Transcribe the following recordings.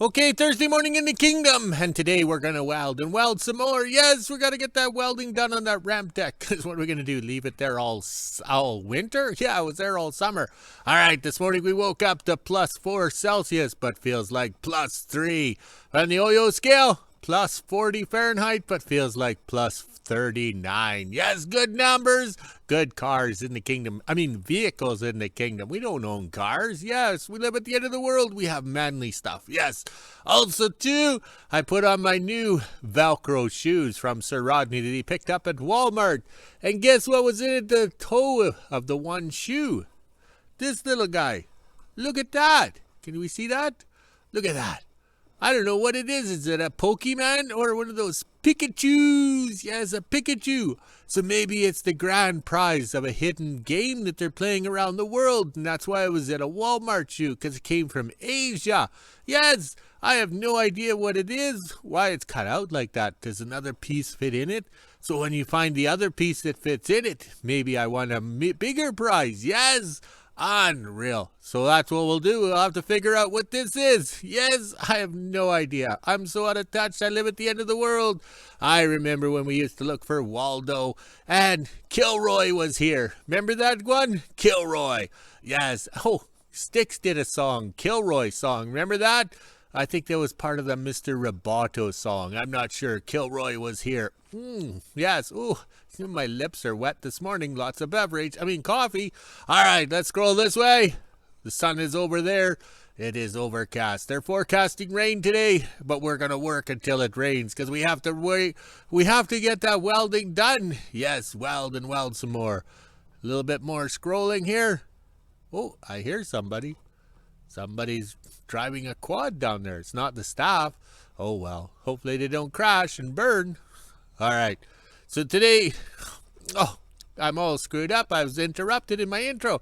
Okay, Thursday morning in the kingdom, and today we're going to weld and weld some more. Yes, we're going to get that welding done on that ramp deck, because what are we going to do, leave it there all winter? Yeah, it was there all summer. All right, this morning we woke up to +4 Celsius, but feels like +3. On the yo-yo scale, +40 Fahrenheit, but feels like +39. Yes, good numbers. Good cars in the kingdom. I mean, vehicles in the kingdom. We don't own cars. Yes, we live at the end of the world. We have manly stuff. Yes. Also, too, I put on my new Velcro shoes from Sir Rodney that he picked up at Walmart. And guess what was in the toe of the one shoe? This little guy. Look at that. Can we see that? Look at that. I don't know what it is. Is it a Pokemon or one of those Pikachus? Yes, a Pikachu. So maybe it's the grand prize of a hidden game that they're playing around the world. And that's why it was at a Walmart shoe, because it came from Asia. Yes, I have no idea what it is, why it's cut out like that. Does another piece fit in it? So when you find the other piece that fits in it, maybe I won a bigger prize. Yes. Unreal. So that's what we'll do. We'll have to figure out what this is. Yes, I have no idea. I'm so out of touch. I live at the end of the world. I remember when we used to look for Waldo and Kilroy was here. Remember that one? Kilroy. Yes. Oh, Styx did a song, Kilroy song. Remember that? I think that was part of the Mr. Roboto song. I'm not sure. Kilroy was here. Yes. Ooh, my lips are wet this morning. Lots of coffee. All right, let's scroll this way. The sun is over there. It is overcast. They're forecasting rain today, but we're going to work until it rains because we have to wait. We have to get that welding done. Yes, weld and weld some more. A little bit more scrolling here. Oh, I hear somebody. Somebody's driving a quad down there. It's not the staff. Oh, well, hopefully they don't crash and burn. All right. So today, I'm all screwed up. I was interrupted in my intro.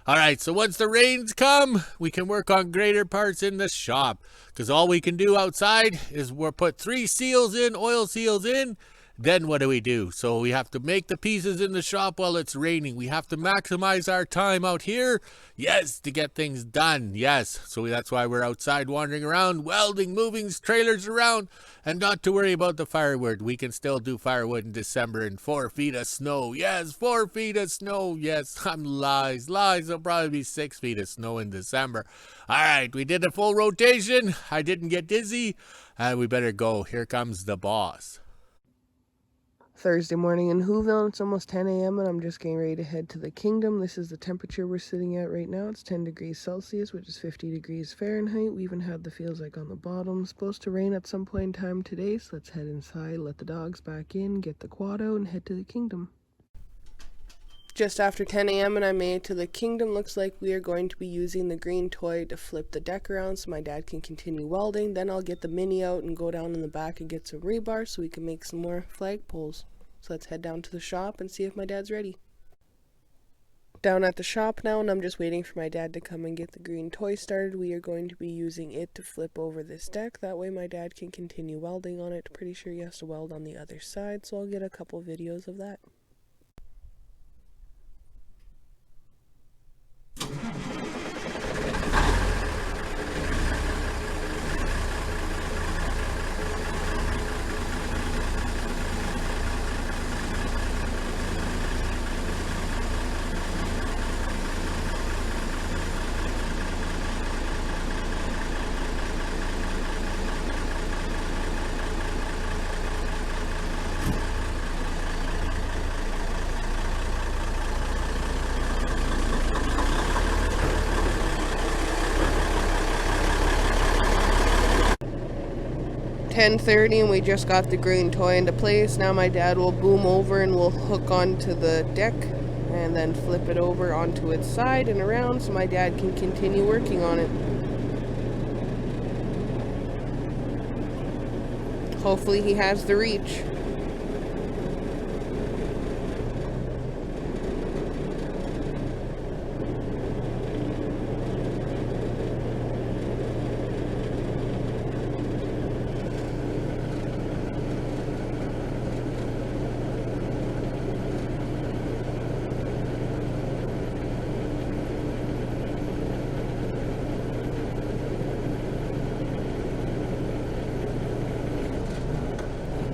All right, so once the rains come, we can work on greater parts in the shop. Because all we can do outside is we'll put 3 seals in, oil seals in. Then what do? So we have to make the pieces in the shop while it's raining. We have to maximize our time out here, yes, to get things done, yes. So that's why we're outside wandering around, welding, moving trailers around, and not to worry about the firewood. We can still do firewood in December in 4 feet of snow. Yes, 4 feet of snow. Yes, I'm lies. There'll probably be 6 feet of snow in December. All right, we did a full rotation. I didn't get dizzy. We better go. Here comes the boss. Thursday morning in WHO-ville. It's almost 10 a.m. and I'm just getting ready to head to the kingdom. This is the temperature we're sitting at right now. It's 10 degrees Celsius, which is 50 degrees Fahrenheit. We even had the feels like on the bottom. Supposed to rain at some point in time today, so let's head inside, let the dogs back in, get the quad out, and head to the kingdom. Just after 10 a.m. and I made it to the kingdom. Looks like we are going to be using the green toy to flip the deck around so my dad can continue welding. Then I'll get the mini out and go down in the back and get some rebar so we can make some more flagpoles. So let's head down to the shop and see if my dad's ready. Down at the shop now, and I'm just waiting for my dad to come and get the green toy started. We are going to be using it to flip over this deck. That way my dad can continue welding on it. Pretty sure he has to weld on the other side, so I'll get a couple videos of that. .30 and we just got the green toy into place. Now my dad will boom over and we'll hook onto the deck and then flip it over onto its side and around so my dad can continue working on it. Hopefully he has the reach.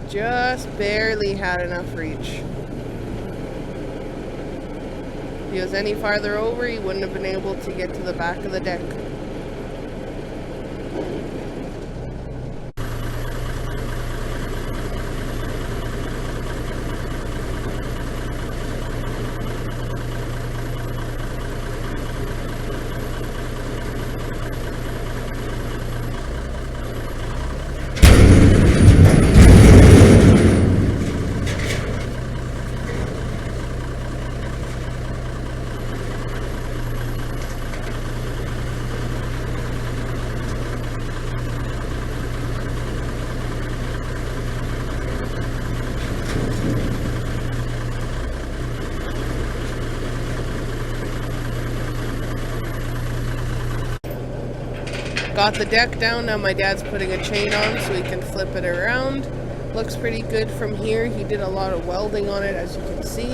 just barely had enough reach. If he was any farther over, he wouldn't have been able to get to the back of the deck. Got the deck down, now my dad's putting a chain on so he can flip it around. Looks pretty good from here. He did a lot of welding on it, as you can see.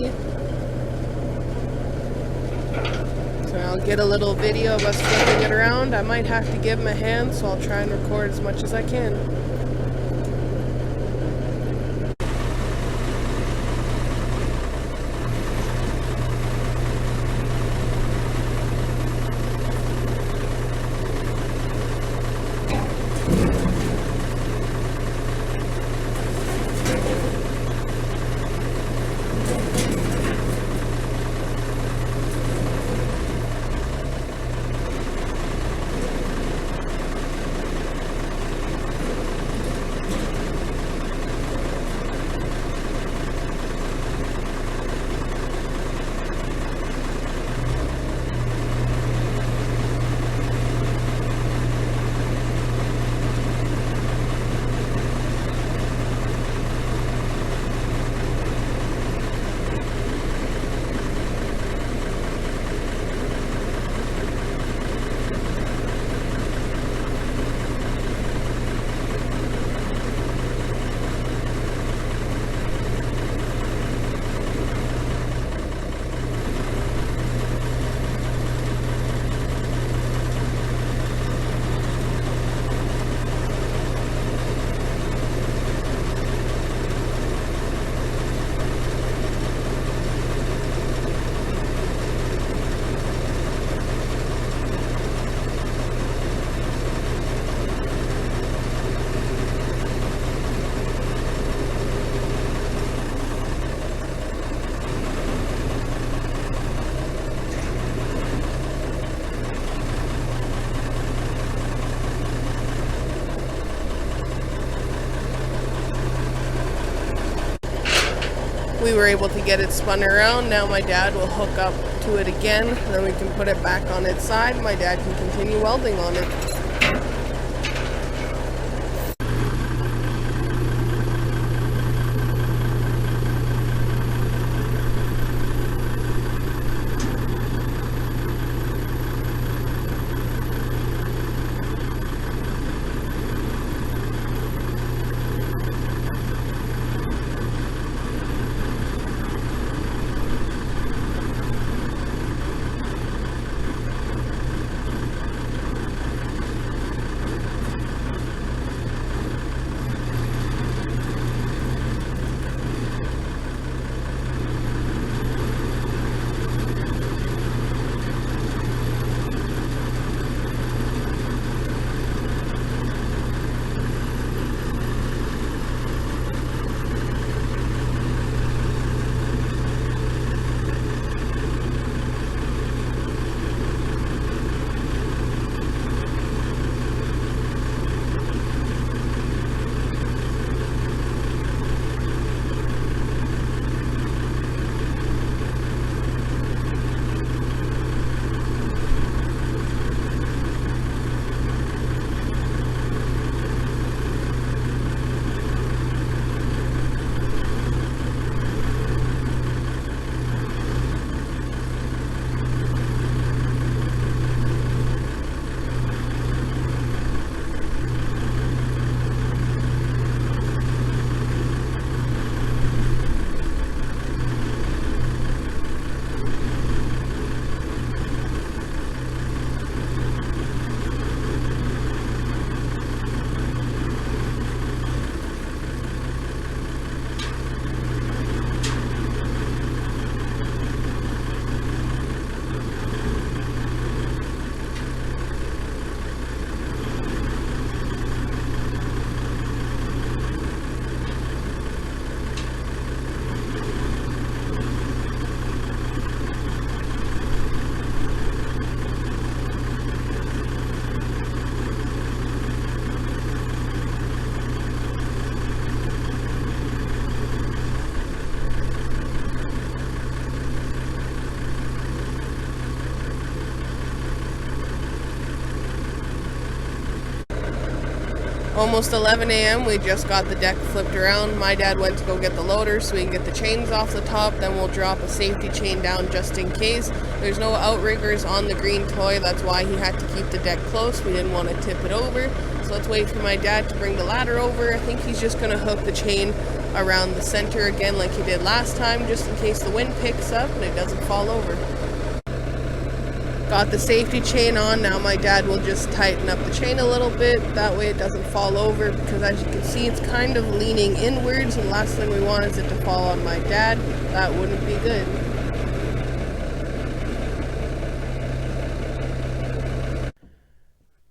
So I'll get a little video of us flipping it around. I might have to give him a hand, so I'll try and record as much as I can. We were able to get it spun around. Now my dad will hook up to it again, and then we can put it back on its side. My dad can continue welding on it. Almost 11 a.m. We just got the deck flipped around. My dad went to go get the loader so we can get the chains off the top. Then we'll drop a safety chain down just in case. There's no outriggers on the green toy. That's why he had to keep the deck close. We didn't want to tip it over. So let's wait for my dad to bring the ladder over. I think he's just going to hook the chain around the center again like he did last time, just in case the wind picks up and it doesn't fall over. Got the safety chain on. Now my dad will just tighten up the chain a little bit. That way it doesn't fall over, because as you can see it's kind of leaning inwards, and the last thing we want is it to fall on my dad. That wouldn't be good.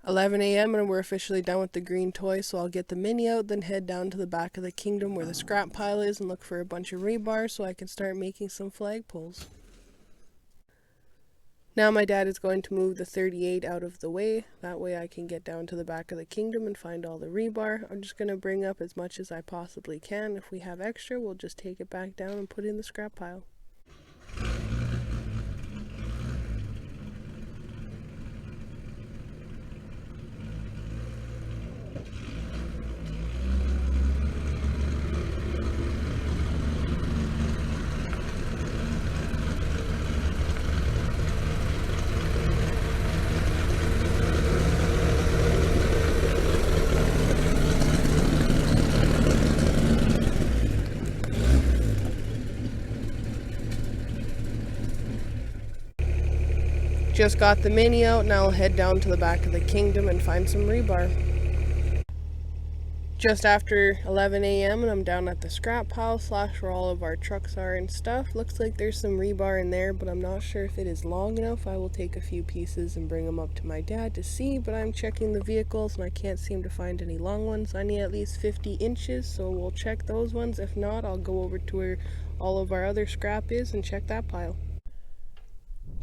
"11 a.m. and we're officially done with the green toy, so I'll get the mini out, then head down to the back of the kingdom where the scrap pile is and look for a bunch of rebar so I can start making some flagpoles. Now my dad is going to move the 38 out of the way. That way I can get down to the back of the kingdom and find all the rebar. I'm just going to bring up as much as I possibly can. If we have extra, we'll just take it back down and put it in the scrap pile. Just got the mini out, now I'll head down to the back of the kingdom and find some rebar. Just after 11 a.m. and I'm down at the scrap pile / where all of our trucks are and stuff. Looks like there's some rebar in there, but I'm not sure if it is long enough. I will take a few pieces and bring them up to my dad to see, but I'm checking the vehicles and I can't seem to find any long ones. I need at least 50 inches, so we'll check those ones. If not, I'll go over to where all of our other scrap is and check that pile.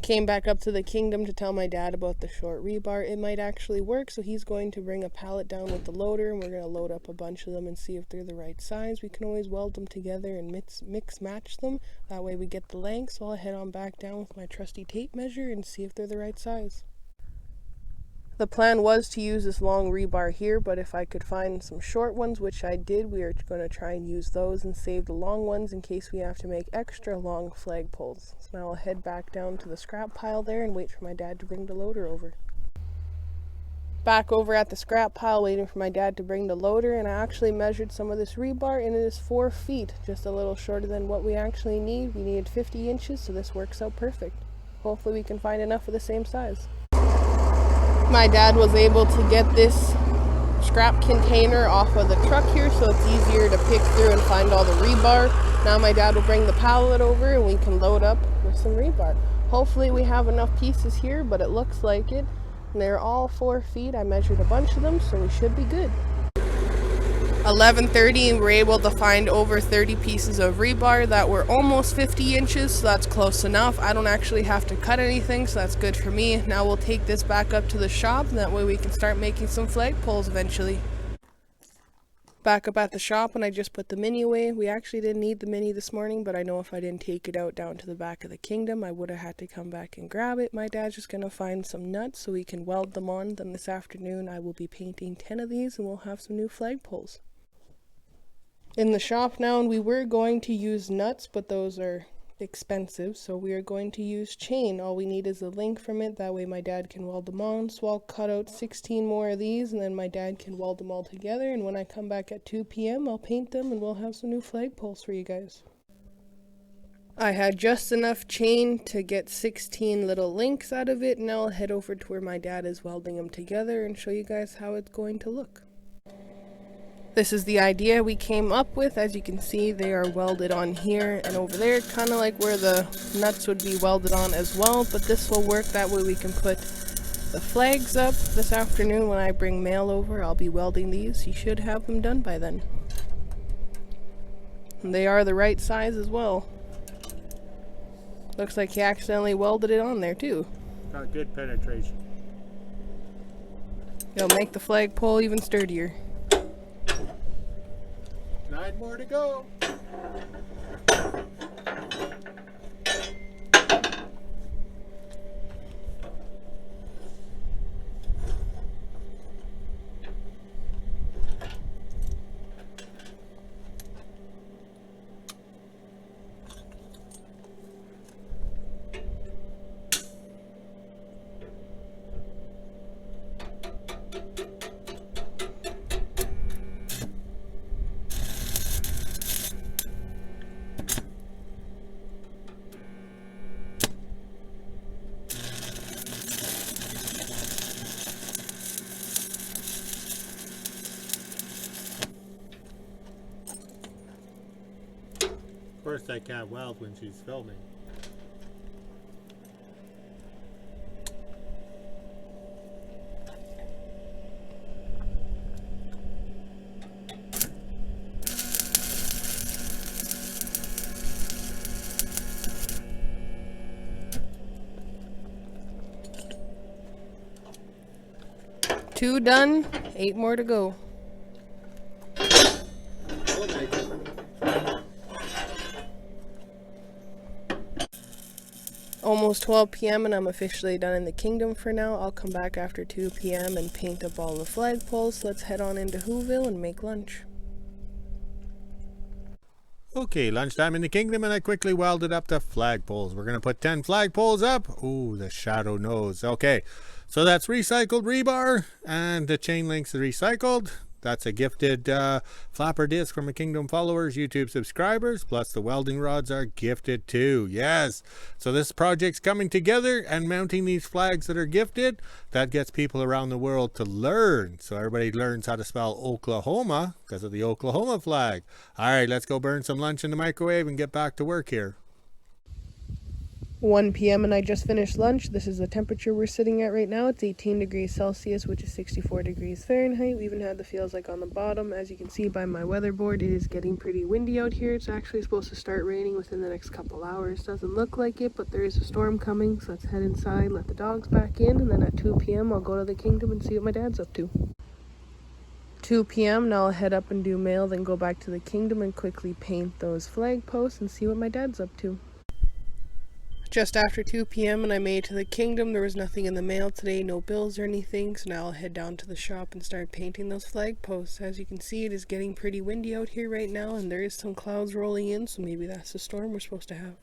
Came back up to the kingdom to tell my dad about the short rebar. It might actually work, so he's going to bring a pallet down with the loader, and we're going to load up a bunch of them and see if they're the right size. We can always weld them together and mix match them. That way we get the length, so I'll head on back down with my trusty tape measure and see if they're the right size. The plan was to use this long rebar here, but if I could find some short ones, which I did, we are going to try and use those and save the long ones in case we have to make extra long flagpoles. So now I'll head back down to the scrap pile there and wait for my dad to bring the loader over. Back over at the scrap pile waiting for my dad to bring the loader, and I actually measured some of this rebar and it is 4 feet, just a little shorter than what we actually need. We needed 50 inches, so this works out perfect. Hopefully we can find enough of the same size. My dad was able to get this scrap container off of the truck here, so it's easier to pick through and find all the rebar. Now my dad will bring the pallet over and we can load up with some rebar. Hopefully we have enough pieces here, but it looks like it. And they're all 4 feet. I measured a bunch of them, so we should be good. 11:30 and we're able to find over 30 pieces of rebar that were almost 50 inches, so that's close enough. I don't actually have to cut anything, so that's good for me. Now we'll take this back up to the shop, and that way we can start making some flagpoles eventually. Back up at the shop, and I just put the mini away. We actually didn't need the mini this morning, but I know if I didn't take it out down to the back of the kingdom, I would have had to come back and grab it. My dad's just going to find some nuts so we can weld them on. Then this afternoon I will be painting 10 of these and we'll have some new flagpoles. In the shop now, and we were going to use nuts, but those are expensive, so we are going to use chain. All we need is a link from it, that way my dad can weld them on. So I'll cut out 16 more of these, and then my dad can weld them all together, and when I come back at 2 p.m. I'll paint them and we'll have some new flagpoles for you guys. I had just enough chain to get 16 little links out of it, and now I'll head over to where my dad is welding them together and show you guys how it's going to look. This is the idea we came up with. As you can see, they are welded on here and over there, kind of like where the nuts would be welded on as well, but this will work. That way we can put the flags up. This afternoon when I bring mail over, I'll be welding these. You should have them done by then. And they are the right size as well. Looks like he accidentally welded it on there too. Got good penetration. It'll make the flagpole even sturdier. 9 more to go. course I can't weld when she's filming. Two done, 8 more to go. Almost 12 p.m. and I'm officially done in the kingdom for now. I'll come back after 2 p.m. and paint up all the flagpoles. Let's head on into WHO-ville and make lunch. Okay, lunchtime in the kingdom, and I quickly welded up the flagpoles. We're going to put 10 flagpoles up. Ooh, the shadow nose. Okay, so that's recycled rebar, and the chain links are recycled. That's a gifted flapper disc from a Kingdom followers, YouTube subscribers, plus the welding rods are gifted too. Yes, so this project's coming together and mounting these flags that are gifted. That gets people around the world to learn. So everybody learns how to spell Oklahoma because of the Oklahoma flag. All right, let's go burn some lunch in the microwave and get back to work here. 1 p.m. and I just finished lunch. This is the temperature we're sitting at right now. It's 18 degrees Celsius, which is 64 degrees Fahrenheit. We even had the feels like on the bottom. As you can see by my weather board, it is getting pretty windy out here. It's actually supposed to start raining within the next couple hours. Doesn't look like it, but there is a storm coming. So let's head inside, let the dogs back in, and then at 2 p.m. I'll go to the kingdom and see what my dad's up to. 2 p.m. Now I'll head up and do mail, then go back to the kingdom and quickly paint those flag posts and see what my dad's up to. Just after 2 p.m. and I made it to the kingdom. There was nothing in the mail today, no bills or anything, so now I'll head down to the shop and start painting those flag posts. As you can see, it is getting pretty windy out here right now, and there is some clouds rolling in, so maybe that's the storm we're supposed to have.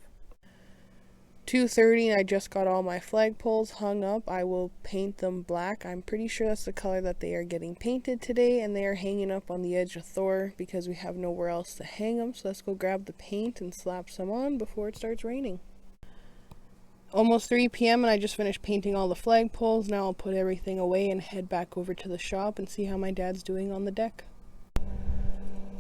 2:30 and I just got all my flag poles hung up. I will paint them black. I'm pretty sure that's the color that they are getting painted today, and they are hanging up on the edge of Thor because we have nowhere else to hang them. So let's go grab the paint and slap some on before it starts raining. Almost 3 p.m. and I just finished painting all the flagpoles. Now I'll put everything away and head back over to the shop and see how my dad's doing on the deck.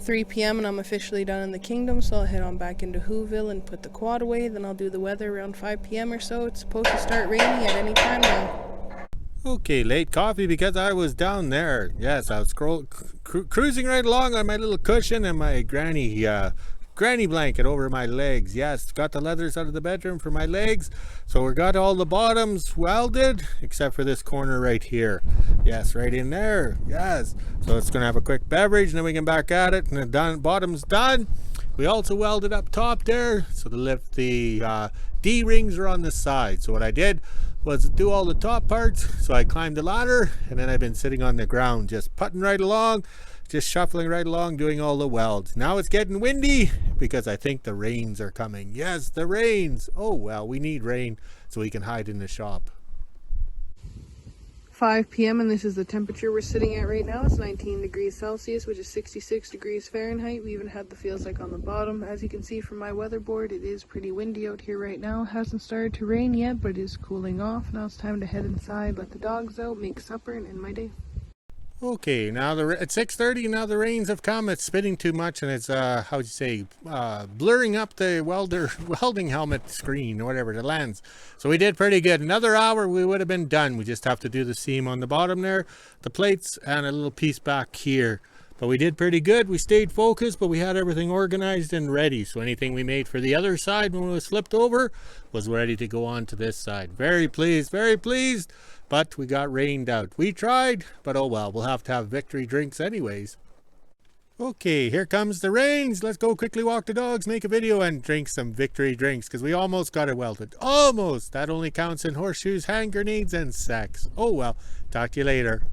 3 p.m. and I'm officially done in the kingdom, so I'll head on back into WHO-ville and put the quad away. Then I'll do the weather around 5 p.m. or so. It's supposed to start raining at any time now. Okay, late coffee because I was down there. Yes, I was cruising right along on my little cushion and my granny blanket over my legs. Yes, got the leathers out of the bedroom for my legs. So we got all the bottoms welded except for this corner right here. Yes, right in there. Yes. So it's going to have a quick beverage and then we can back at it, and the bottom's done. We also welded up top there. So the D-rings are on the side. So what I did was do all the top parts. So I climbed the ladder and then I've been sitting on the ground just putting right along. Just shuffling right along, doing all the welds. Now it's getting windy because I think the rains are coming. Yes, the rains. Oh, well, we need rain so we can hide in the shop. 5 p.m. and this is the temperature we're sitting at right now. It's 19 degrees Celsius, which is 66 degrees Fahrenheit. We even had the feels like on the bottom. As you can see from my weather board, it is pretty windy out here right now. It hasn't started to rain yet, but it is cooling off. Now it's time to head inside, let the dogs out, make supper, and end my day. Okay, now at 6:30, now the rains have come. It's spitting too much, and it's blurring up the welding helmet screen or whatever, the lens. So we did pretty good. Another hour, we would have been done. We just have to do the seam on the bottom there, the plates, and a little piece back here. But we did pretty good. We stayed focused, but we had everything organized and ready. So anything we made for the other side when it was flipped over was ready to go on to this side. Very pleased, very pleased. But we got rained out. We tried, but oh well, we'll have to have victory drinks anyways. Okay, here comes the rains. Let's go quickly walk the dogs, make a video, and drink some victory drinks because we almost got it welded. Almost! That only counts in horseshoes, hand grenades, and sex. Oh well, talk to you later.